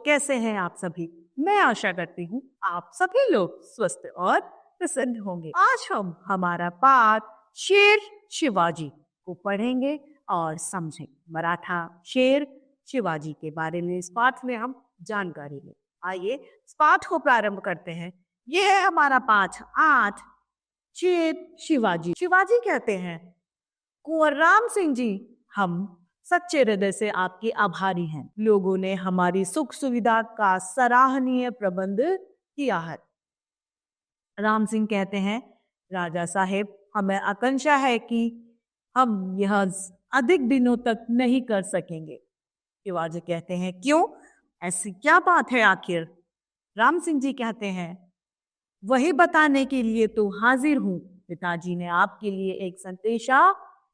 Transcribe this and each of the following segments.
कैसे हैं आप सभी? मैं आशा करती हूँ आप सभी लोग स्वस्थ और प्रसन्न होंगे। आज हम हमारा पाठ शेर शिवाजी को पढ़ेंगे और समझेंगे। मराठा शेर शिवाजी के बारे में इस पाठ में हम जानकारी लें। आइए इस पाठ को प्रारंभ करते हैं। यह है हमारा पाठ 8 शेर शिवाजी। शिवाजी कहते हैं, कुंवर राम सिंह जी, हम सच्चे हृदय से आपके आभारी हैं। लोगों ने हमारी सुख सुविधा का सराहनीय प्रबंध किया है। राम सिंह कहते हैं, राजा साहेब, हमें आकांक्षा है कि हम यह अधिक दिनों तक नहीं कर सकेंगे। शिवाजी कहते हैं, क्यों? ऐसी क्या बात है आखिर? राम सिंह जी कहते हैं, वही बताने के लिए तो हाजिर हूं। पिताजी ने आपके लिए एक संदेशा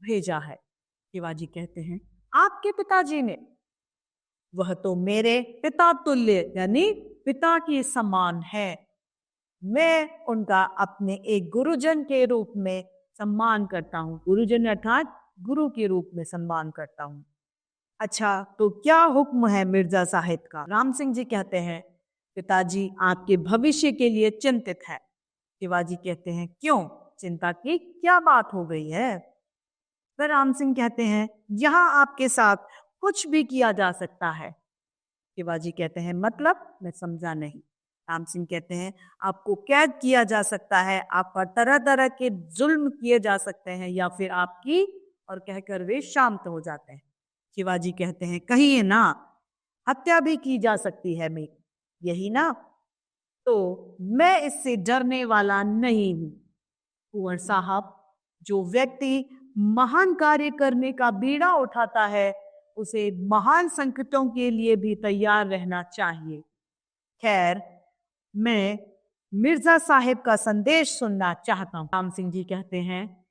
भेजा है। शिवाजी कहते हैं, आपके पिताजी ने? वह तो मेरे पिता तुल्य यानी पिता के समान है। मैं उनका अपने एक गुरुजन के रूप में सम्मान करता हूँ। गुरुजन अर्थात गुरु के रूप में सम्मान करता हूँ। अच्छा, तो क्या हुक्म है मिर्जा साहिब का? राम सिंह जी कहते हैं, पिताजी आपके भविष्य के लिए चिंतित है। शिवाजी कहते हैं, क्यों? चिंता की क्या बात हो गई है? फिर राम सिंह कहते हैं, यहाँ आपके साथ कुछ भी किया जा सकता है। शिवाजी कहते हैं, मतलब? मैं समझा नहीं। राम सिंह कहते हैं, आपको कैद किया जा सकता है, आप पर तरह तरह के जुल्म किए जा सकते हैं, या फिर आपकी, और कहकर वे शांत हो जाते हैं। शिवाजी कहते हैं, कहिए ना, हत्या भी की जा सकती है मेरी, यही ना? तो मैं इससे डरने वाला नहीं हूं। कुंवर साहब, जो व्यक्ति महान कार्य करने का बीड़ा उठाता है, उसे महान संकटों के लिए भी तैयार रहना चाहिए। खैर, मैं मिर्जा साहिब का संदेश सुनना चाहता हूँ। राम सिंह जी कहते हैं,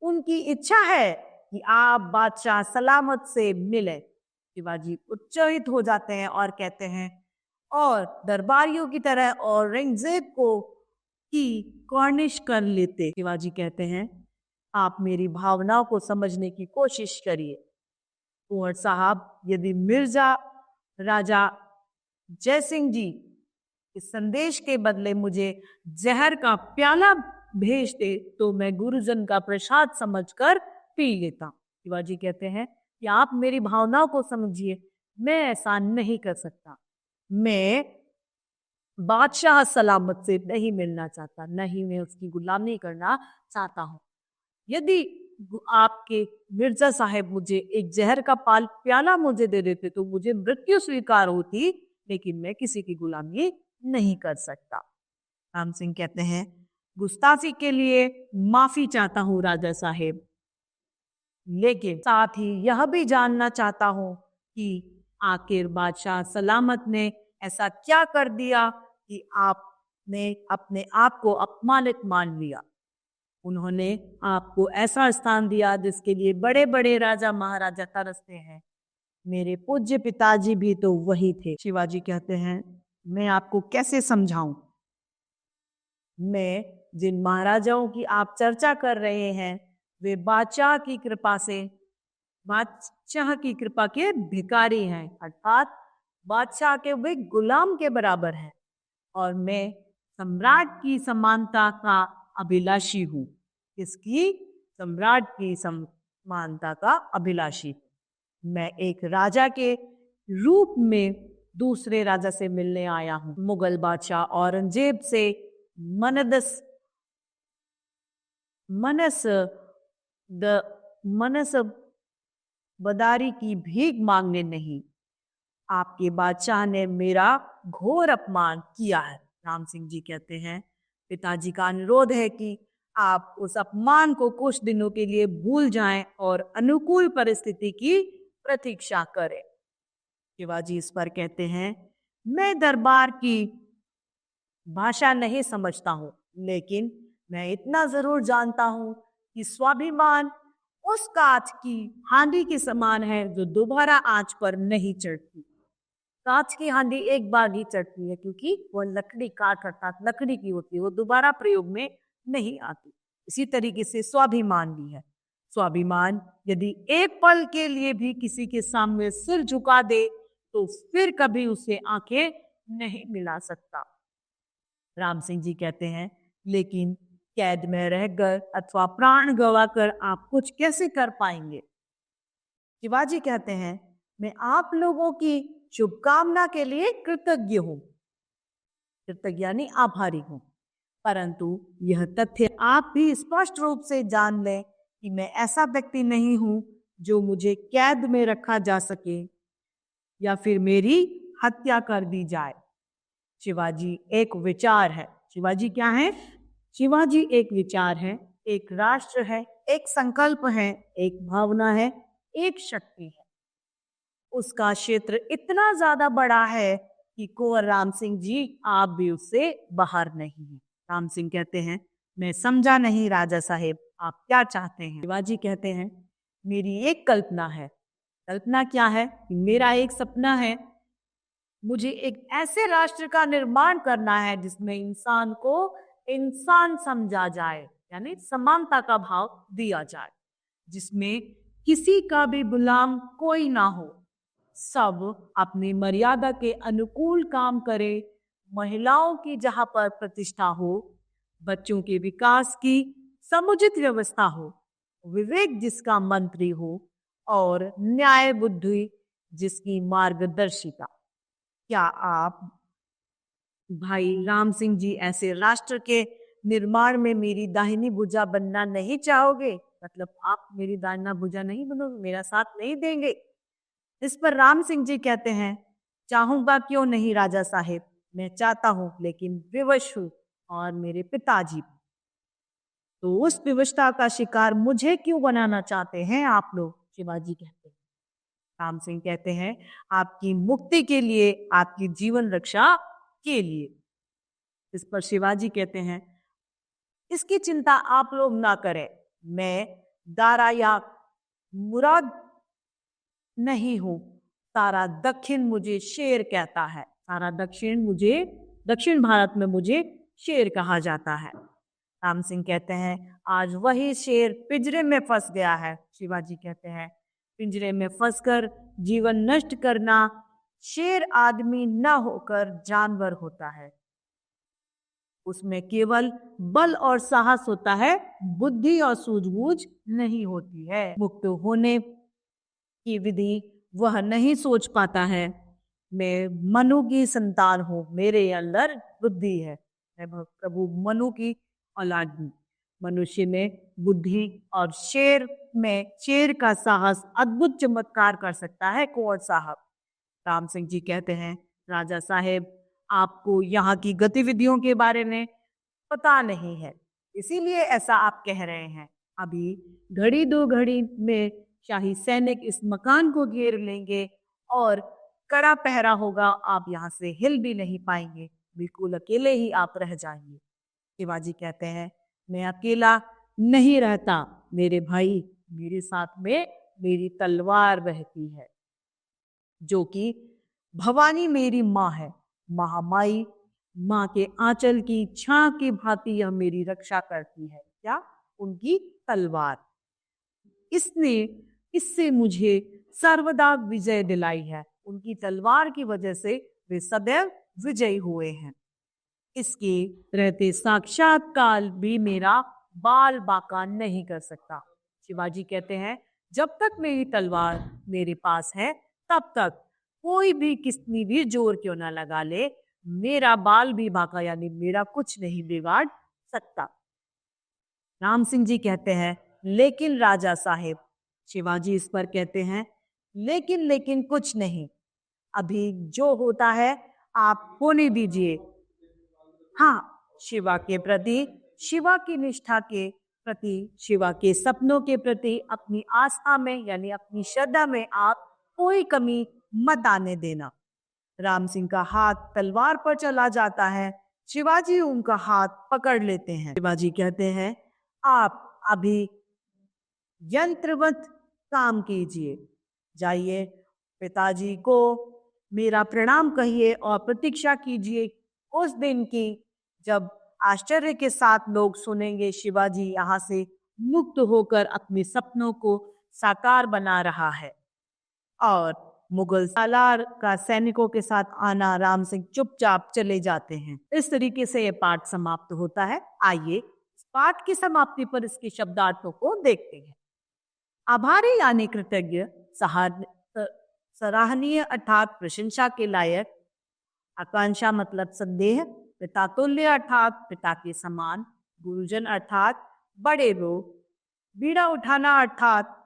उनकी इच्छा है कि आप बादशाह सलामत से मिले। शिवाजी उत्साहित हो जाते हैं और कहते हैं, और दरबारियों की तरह औरंगजेब को की कॉर्निश कर लेते। शिवाजी कहते हैं, आप मेरी भावनाओं को समझने की कोशिश करिए। कुंवर साहब, यदि मिर्जा राजा जयसिंह जी इस संदेश के बदले मुझे जहर का प्याला भेजते तो मैं गुरुजन का प्रसाद समझकर पी लेता। शिवाजी कहते हैं कि आप मेरी भावनाओं को समझिए, मैं ऐसा नहीं कर सकता। मैं बादशाह सलामत से नहीं मिलना चाहता, नहीं मैं उसकी गुलामी करना चाहता हूँ। यदि आपके मिर्जा साहब मुझे एक जहर का प्याला मुझे दे देते तो मुझे मृत्यु स्वीकार होती, लेकिन मैं किसी की गुलामी नहीं कर सकता। राम सिंह कहते हैं, गुस्ताखी के लिए माफी चाहता हूँ राजा साहेब, लेकिन साथ ही यह भी जानना चाहता हूँ कि आखिर बादशाह सलामत ने ऐसा क्या कर दिया कि आपने अपने आप को अपमानित मान लिया। उन्होंने आपको ऐसा स्थान दिया जिसके लिए बड़े बड़े राजा महाराजा तरसते हैं। मेरे पूज्य पिताजी भी तो वही थे। शिवाजी कहते हैं, मैं आपको कैसे समझाऊं? मैं जिन महाराजाओं की आप चर्चा कर रहे हैं, वे बादशाह की कृपा के भिखारी हैं, अर्थात बादशाह के वे गुलाम के बराबर हैं, और मैं सम्राट की समानता का अभिलाषी हूँ। इसकी सम्राट की समानता का अभिलाषी। मैं एक राजा के रूप में दूसरे राजा से मिलने आया हूँ। मुगल बादशाह औरंगजेब से मनस बदारी की भीख मांगने नहीं। आपके बादशाह ने मेरा घोर अपमान किया है। राम सिंह जी कहते हैं, पिताजी का अनुरोध है कि आप उस अपमान को कुछ दिनों के लिए भूल जाएं और अनुकूल परिस्थिति की प्रतीक्षा करें। शिवाजी इस पर कहते हैं, मैं दरबार की भाषा नहीं समझता हूं, लेकिन मैं इतना जरूर जानता हूं कि स्वाभिमान उस कांच की हांडी के समान है जो दोबारा आंच पर नहीं चढ़ती। कांच की हांडी एक बार ही चढ़ती है क्योंकि वह लकड़ी, काठ अर्थात लकड़ी की होती है, वो दोबारा प्रयोग में नहीं आती। इसी तरीके से स्वाभिमान भी है। स्वाभिमान यदि एक पल के लिए भी किसी के सामने सिर झुका दे तो फिर कभी उसे आंखें नहीं मिला सकता। राम सिंह जी कहते हैं, लेकिन कैद में रहकर अथवा प्राण गंवाकर आप कुछ कैसे कर पाएंगे? शिवाजी कहते हैं, मैं आप लोगों की शुभकामना के लिए कृतज्ञ हूं। कृतज्ञ यानी आभारी हूं, परंतु यह तथ्य आप भी स्पष्ट रूप से जान लें कि मैं ऐसा व्यक्ति नहीं हूं जो मुझे कैद में रखा जा सके या फिर मेरी हत्या कर दी जाए। शिवाजी एक विचार है। शिवाजी क्या है? शिवाजी एक विचार है, एक राष्ट्र है, एक संकल्प है, एक भावना है, एक शक्ति है। उसका क्षेत्र इतना ज्यादा बड़ा है कि कुंवर राम सिंह जी आप भी उससे बाहर नहीं हैं। राम सिंह कहते हैं, मैं समझा नहीं राजा साहेब, आप क्या चाहते हैं? शिवाजी कहते हैं, मेरी एक कल्पना है। कल्पना क्या है? मेरा एक सपना है, मुझे एक ऐसे राष्ट्र का निर्माण करना है जिसमें इंसान को इंसान समझा जाए, यानी समानता का भाव दिया जाए, जिसमें किसी का भी गुलाम कोई ना हो, सब अपनी मर्यादा के अनुकूल काम करे, महिलाओं की जहां पर प्रतिष्ठा हो, बच्चों के विकास की समुचित व्यवस्था हो, विवेक जिसका मंत्री हो और न्याय बुद्धि जिसकी मार्गदर्शिका। क्या आप भाई राम सिंह जी ऐसे राष्ट्र के निर्माण में मेरी दाहिनी भुजा बनना नहीं चाहोगे? मतलब आप मेरी दाहिना भुजा नहीं बनोगे, मेरा साथ नहीं देंगे? इस पर राम सिंह जी कहते हैं, चाहूंगा क्यों नहीं राजा साहेब, मैं चाहता हूं, लेकिन विवश हूं और मेरे पिताजी भी। तो उस विवशता का शिकार मुझे क्यों बनाना चाहते हैं आप लोग? शिवाजी कहते हैं। राम सिंह कहते हैं, आपकी मुक्ति के लिए, आपकी जीवन रक्षा के लिए। इस पर शिवाजी कहते हैं, इसकी चिंता आप लोग ना करें, मैं दारा या मुराद नहीं हूं, सारा दक्षिण मुझे शेर कहता है। सारा दक्षिण भारत में मुझे शेर कहा जाता है। राम सिंह कहते हैं, आज वही शेर पिंजरे में फंस गया है। शिवाजी कहते हैं, पिंजरे में फंसकर जीवन नष्ट करना, शेर आदमी न होकर जानवर होता है, उसमें केवल बल और साहस होता है, बुद्धि और सूझबूझ नहीं होती है। मुक्त होने की विधि वह नहीं सोच पाता है। मैं मनु की संतान हूं, मेरे अंदर बुद्धि है, मैं प्रभु मनु की औलाद हूं। मनुष्य में बुद्धि और शेर का साहस अद्भुत चमत्कार कर सकता है कुंवर साहब। राम सिंह जी कहते हैं, राजा साहेब आपको यहाँ की गतिविधियों के बारे में पता नहीं है, इसीलिए ऐसा आप कह रहे हैं। अभी घड़ी दो घड़ी में शाही सैनिक इस मकान को घेर लेंगे और कड़ा पहरा होगा, आप यहाँ से हिल भी नहीं पाएंगे, बिल्कुल अकेले ही आप रह जाएंगे। शिवाजी कहते हैं, मैं अकेला नहीं रहता, मेरे भाई मेरे साथ में मेरी तलवार रहती है, जो कि भवानी मेरी माँ है, महामाई माँ के आंचल की छां की भांति यह मेरी रक्षा करती है। क्या? उनकी तलवार। इससे मुझे सर्वदा विजय दिलाई है, उनकी तलवार की वजह से वे सदैव विजयी हुए हैं। इसके रहते साक्षात काल भी मेरा बाल बाका नहीं कर सकता। शिवाजी कहते हैं, जब तक मेरी तलवार मेरे पास है, तब तक कोई भी कितनी भी जोर क्यों ना लगा ले, मेरा बाल भी बाका यानी मेरा कुछ नहीं बिगाड़ सकता। राम सिंह जी कहते हैं, लेकिन राजा साहेब। शिवाजी इस पर कहते हैं, लेकिन कुछ नहीं, अभी जो होता है आप होने दीजिए। हाँ, शिवा के प्रति, शिवा की निष्ठा के प्रति, शिवा के सपनों के प्रति, अपनी आस्था में यानी अपनी श्रद्धा में आप कोई कमी मत आने देना। राम सिंह का हाथ तलवार पर चला जाता है, शिवाजी उनका हाथ पकड़ लेते हैं। शिवाजी कहते हैं, आप अभी यंत्रवत काम कीजिए, जाइए पिताजी को मेरा प्रणाम कहिए और प्रतीक्षा कीजिए उस दिन की जब आश्चर्य के साथ लोग सुनेंगे शिवाजी यहाँ से मुक्त होकर अपने सपनों को साकार बना रहा है। और मुगल सालार का सैनिकों के साथ आना, राम सिंह चुपचाप चले जाते हैं। इस तरीके से ये पाठ समाप्त होता है। आइए इस पाठ की समाप्ति पर इसके शब्दार्थों को देखते हैं। आभारी यानी कृतज्ञ, सराहनीय अर्थात प्रशंसा के लायक, आकांक्षा मतलब संदेह, पितातुल्य अर्थात पिता के समान, गुरुजन अर्थात बड़े लोग, बीड़ा उठाना अर्थात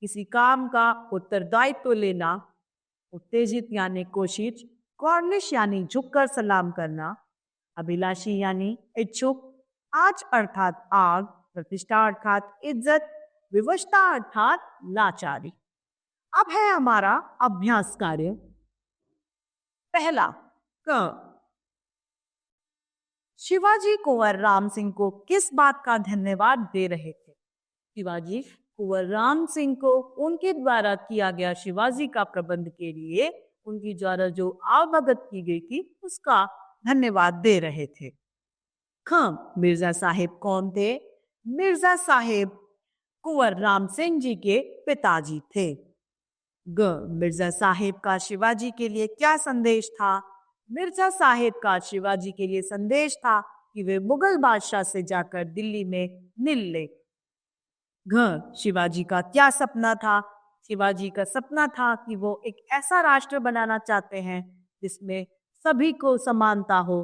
किसी काम का उत्तरदायित्व लेना, उत्तेजित यानी कोशिश, कॉर्निश यानी झुककर सलाम करना, अभिलाषी यानी इच्छुक, आज अर्थात आग, प्रतिष्ठा अर्थात इज्जत, विवशता अर्थात लाचारी। अब है हमारा अभ्यास कार्य। पहला क, शिवाजी कुंवर राम सिंह को किस बात का धन्यवाद दे रहे थे? शिवाजी कुंवर राम सिंह को उनके द्वारा किया गया शिवाजी का प्रबंध के लिए उनकी द्वारा जो आवभगत की गई थी उसका धन्यवाद दे रहे थे। ख, मिर्जा साहेब कौन थे? मिर्जा साहेब कुंवर राम सिंह जी के पिताजी थे। ग, मिर्जा साहेब का शिवाजी के लिए क्या संदेश था? मिर्जा साहेब का शिवाजी के लिए संदेश था कि वे मुगल बादशाह से जाकर दिल्ली में मिल ले। घ, शिवाजी का क्या सपना था? शिवाजी का सपना था कि वो एक ऐसा राष्ट्र बनाना चाहते हैं जिसमें सभी को समानता हो,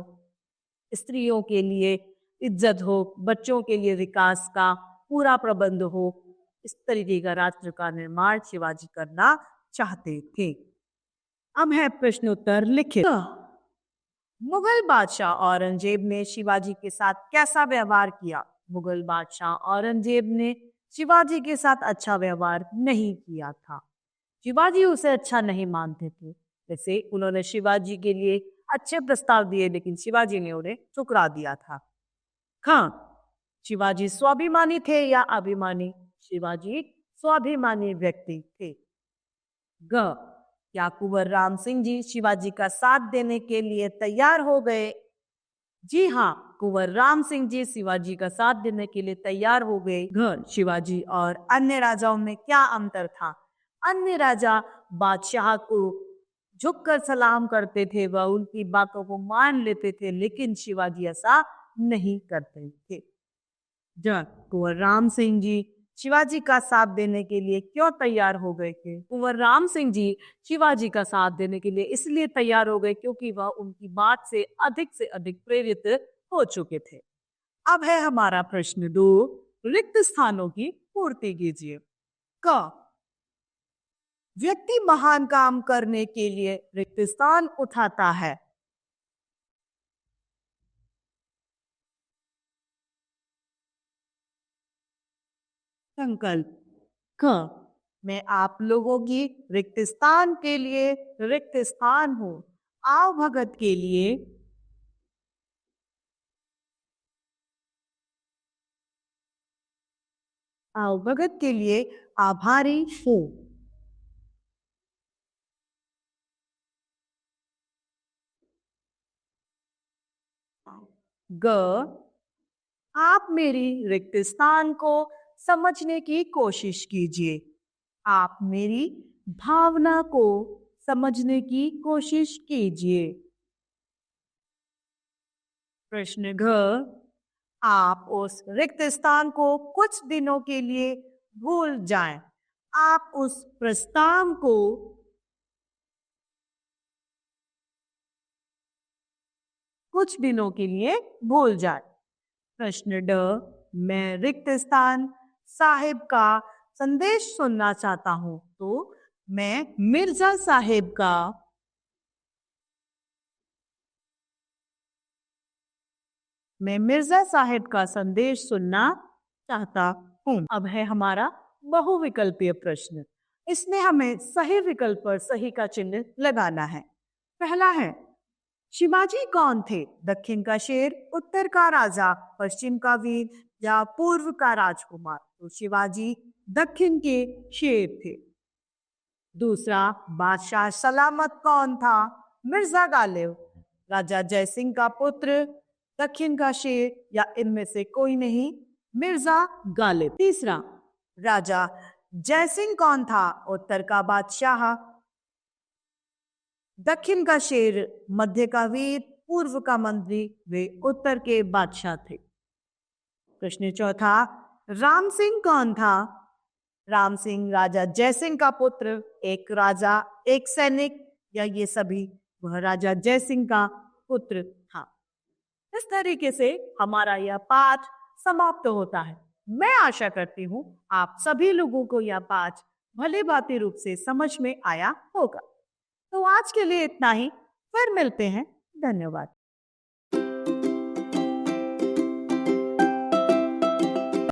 स्त्रियों के लिए इज्जत हो, बच्चों के लिए विकास का पूरा प्रबंध हो। इस तरीके का राष्ट्र का निर्माण शिवाजी करना चाहते थे। अब है प्रश्न उत्तर लिखित। मुगल बादशाह औरंगजेब ने शिवाजी के साथ कैसा व्यवहार किया? मुगल बादशाह औरंगजेब ने शिवाजी के साथ अच्छा व्यवहार नहीं किया था। शिवाजी उसे अच्छा नहीं मानते थे। वैसे उन्होंने शिवाजी के लिए अच्छे प्रस्ताव दिए लेकिन शिवाजी ने उन्हें ठुकरा दिया था। हाँ, शिवाजी स्वाभिमानी थे या अभिमानी? शिवाजी स्वाभिमानी व्यक्ति थे। ग, क्या कुंवर राम सिंह जी शिवाजी का साथ देने के लिए तैयार हो गए? जी हाँ, कुंवर राम सिंह जी शिवाजी का साथ देने के लिए तैयार हो गए। घ, शिवाजी और अन्य राजाओं में क्या अंतर था? अन्य राजा बादशाह को झुककर सलाम करते थे, वह उनकी बातों को मान लेते थे, लेकिन शिवाजी ऐसा नहीं करते थे। ज, कुंवर राम सिंह जी शिवाजी का साथ देने के लिए क्यों तैयार हो गए थे? कुंवर राम सिंह जी शिवाजी का साथ देने के लिए इसलिए तैयार हो गए क्योंकि वह उनकी बात से अधिक प्रेरित हो चुके थे। अब है हमारा प्रश्न 2, रिक्त स्थानों की पूर्ति कीजिए। क, व्यक्ति महान काम करने के लिए रिक्त स्थान उठाता है। संकल्प। क, मैं आप लोगों की रिक्त स्थान के लिए रिक्त स्थान हूं। आव भगत के लिए आभारी हूं। ग, आप मेरी रिक्त स्थान को समझने की कोशिश कीजिए। आप मेरी भावना को समझने की कोशिश कीजिए। प्रश्न घ, आप उस रिक्त स्थान को कुछ दिनों के लिए भूल जाएं। आप उस प्रस्ताव को कुछ दिनों के लिए भूल जाएं। प्रश्न ड, मैं रिक्त स्थान साहिब का संदेश सुनना चाहता हूं, तो मैं मिर्जा साहेब का संदेश सुनना चाहता हूं। अब है हमारा बहुविकल्पीय प्रश्न। इसमें हमें सही विकल्प पर सही का चिन्ह लगाना है। पहला है, शिवाजी कौन थे? दक्षिण का शेर, उत्तर का राजा, पश्चिम का वीर या पूर्व का राजकुमार? तो शिवाजी दक्षिण के शेर थे। दूसरा, बादशाह सलामत कौन था? मिर्जा गालिब, राजा जयसिंह का पुत्र, दक्षिण का शेर या इनमें से कोई नहीं? मिर्जा गालिब। तीसरा, राजा जयसिंह कौन था? उत्तर का बादशाह, दक्षिण का शेर, मध्य का वीर, पूर्व का मंत्री, वे उत्तर के बादशाह थे। प्रश्न चौथा, राम सिंह कौन था? राम सिंह राजा जयसिंह का पुत्र, एक राजा, एक सैनिक, या ये सभी? वह राजा जयसिंह का पुत्र था। इस तरीके से हमारा यह पाठ समाप्त होता है। मैं आशा करती हूँ आप सभी लोगों को यह पाठ भली भांति रूप से समझ में आया होगा। तो आज के लिए इतना ही, फिर मिलते हैं। धन्यवाद।